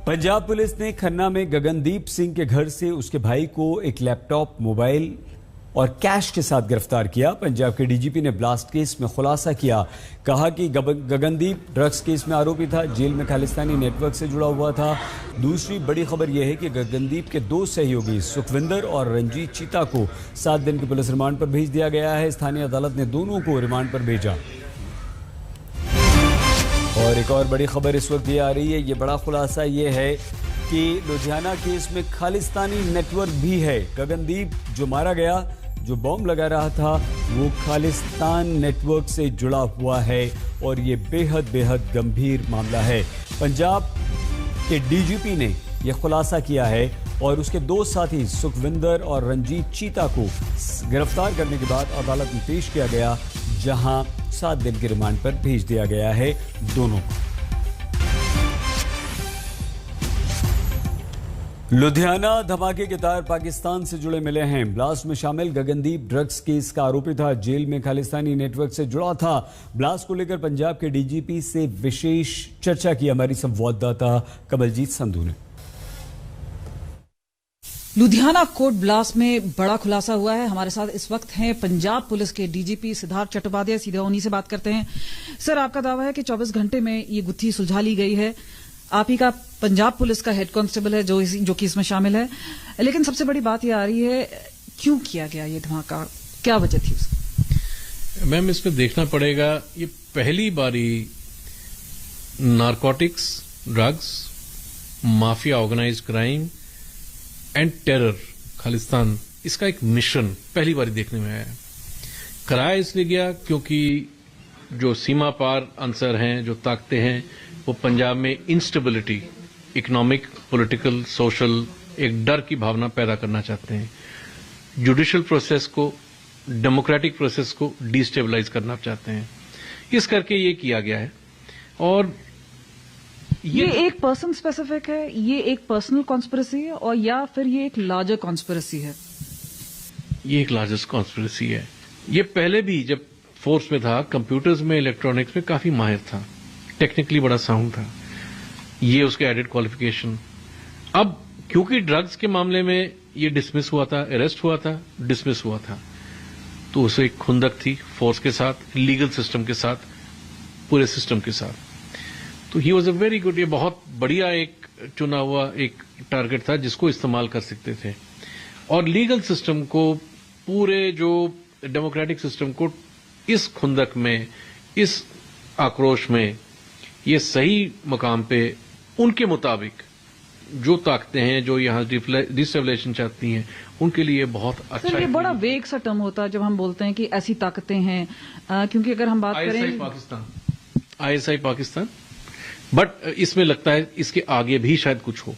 Punjab police ने खन्ना में गगनदीप सिंह के घर से उसके भाई को एक लैपटॉप, मोबाइल और कैश के साथ गिरफ्तार किया। पंजाब के डीजीपी ने ब्लास्ट केस में खुलासा किया। कहा कि गगनदीप ड्रग्स केस में आरोपी था, जेल में खालिस्तानी नेटवर्क से जुड़ा हुआ था। दूसरी बड़ी खबर यह है कि गगनदीप के दो सहयोगी सुखविंदर और रंजीत चीता को 7 दिन के पुलिस रिमांड पर भेज दिया गया है। स्थानीय अदालत ने दोनों को रिमांड पर भेजा। और एक और बड़ी खबर इस वक्त ये आ रही है, ये बड़ा खुलासा ये है कि लुधियाना केस में खालिस्तानी नेटवर्क भी है। गगनदीप जो मारा गया, जो बॉम्ब लगा रहा था, वो खालिस्तान नेटवर्क से जुड़ा हुआ है और ये बेहद गंभीर मामला है। पंजाब के डीजीपी ने यह खुलासा किया है और उसके दो साथी सुखविंदर और रंजीत चीता को गिरफ्तार करने के बाद अदालत में पेश किया गया, जहां 7 दिन के रिमांड पर भेज दिया गया है दोनों को। लुधियाना धमाके के तार पाकिस्तान से जुड़े मिले हैं। ब्लास्ट में शामिल गगनदीप ड्रग्स केस का आरोपी था, जेल में खालिस्तानी नेटवर्क से जुड़ा था। ब्लास्ट को लेकर पंजाब के डीजीपी से विशेष चर्चा की हमारी संवाददाता कमलजीत संधू ने। लुधियाना कोर्ट ब्लास्ट में बड़ा खुलासा हुआ है। हमारे साथ इस वक्त हैं पंजाब पुलिस के डीजीपी सिद्धार्थ चट्टोपाध्याय। सीधे उन्हीं से बात करते हैं। सर, आपका दावा है कि 24 घंटे में ये गुत्थी सुलझा ली गई है। आप ही का पंजाब पुलिस का हेड कांस्टेबल है जो कि इसमें शामिल है, लेकिन सबसे बड़ी बात ये आ रही है, क्यों किया गया ये धमाका, क्या वजह थी उसकी? मैम, इसमें देखना पड़ेगा, ये पहली बारी narcotics, drugs, mafia, organised crime and terror, Khalistan, इसका एक मिश्रण पहली बार देखने में आया। कराया इसलिए गया क्योंकि जो सीमा पार अंसर हैं, जो ताकतें हैं, वो पंजाब में इंस्टेबिलिटी, इकोनॉमिक, पॉलिटिकल, सोशल, एक डर की भावना पैदा करना चाहते हैं। जुडिशियल प्रोसेस को, डेमोक्रेटिक प्रोसेस को डिस्टेबलाइज करना चाहते हैं। इस करके ये किया गया है। और ये एक पर्सन स्पेसिफिक है, ये एक पर्सनल कॉन्स्पिरेसी है, और या फिर ये एक लार्जर कॉन्स्पिरेसी है? ये एक लार्जेस्ट कॉन्स्पिरेसी है। ये पहले भी जब फोर्स में था, कंप्यूटर्स में, इलेक्ट्रॉनिक्स में काफी माहिर था, टेक्निकली बड़ा साउंड था। ये उसके एडेड क्वालिफिकेशन। अब क्योंकि ड्रग्स के मामले में ये डिसमिस हुआ था, अरेस्ट हुआ था, डिसमिस हुआ था, तो उसे एक खुंदक थी फोर्स के साथ, लीगल सिस्टम के साथ, पूरे सिस्टम के साथ। तो he was a very good, ये बहुत बढ़िया एक चुना हुआ एक टारगेट था जिसको इस्तेमाल कर सकते थे। और लीगल सिस्टम को, पूरे जो डेमोक्रेटिक सिस्टम को इस खुंदक में, इस आक्रोश में, ये सही मकाम पे उनके मुताबिक जो ताकतें हैं, जो यहाँ डिस्टेबलाइजेशन चाहती हैं, उनके लिए बहुत अच्छा। सर, ये बड़ा वेग सा टर्म होता है जब हम बोलते हैं कि ऐसी ताकतें हैं, क्योंकि अगर हम बात करें आईएसआई पाकिस्तान, बट इसमें लगता है इसके आगे भी शायद कुछ हो।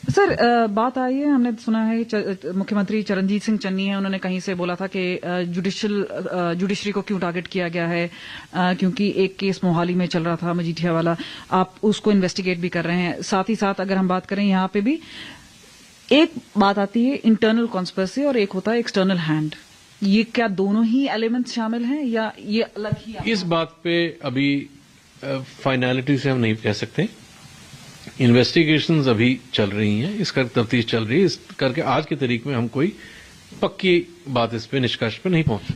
सर, बात आई है, हमने सुना है मुख्यमंत्री चरणजीत सिंह चन्नी है, उन्होंने कहीं से बोला था कि जुडिशरी को क्यों टारगेट किया गया है, क्योंकि एक केस मोहाली में चल रहा था, मजीठिया वाला, आप उसको इन्वेस्टिगेट भी कर रहे हैं। साथ ही साथ अगर हम बात करें, यहाँ पे भी एक बात आती है इंटरनल कॉन्स्पिरेसी और एक होता है एक्सटर्नल हैंड। ये क्या दोनों ही एलिमेंट्स शामिल हैं या ये अलग ही? इस बात पे अभी फाइनलिटी से हम नहीं कह सकते। इन्वेस्टिगेशंस अभी चल रही हैं, इसका तफ्तीश चल रही है। इस करके आज की तारीख में हम कोई पक्की बात इस पे, निष्कर्ष पे नहीं पहुंचे।